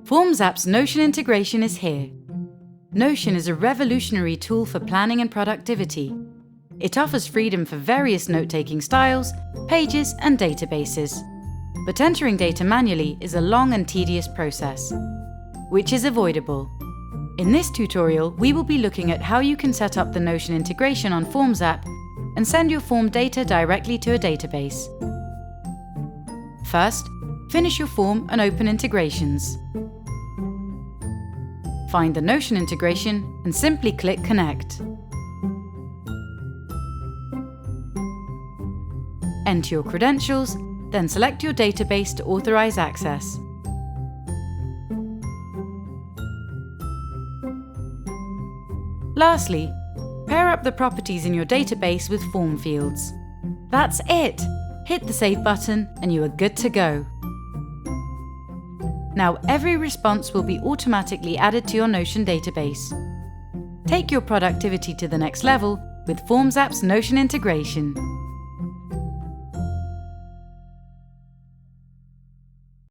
Forms app's Notion integration is here. Notion is a revolutionary tool for planning and productivity. It offers freedom for various note-taking styles, pages, and databases. But entering data manually is a long and tedious process, which is avoidable. In this tutorial, we will be looking at how you can set up the Notion integration on Forms app and send your form data directly to a database. First, finish your form and open Integrations. Find the Notion integration and simply click Connect. Enter your credentials, then select your database to authorize access. Lastly, pair up the properties in your database with form fields. That's it! Hit the Save button and you are good to go. Now every response will be automatically added to your Notion database. Take your productivity to the next level with Forms app's Notion integration.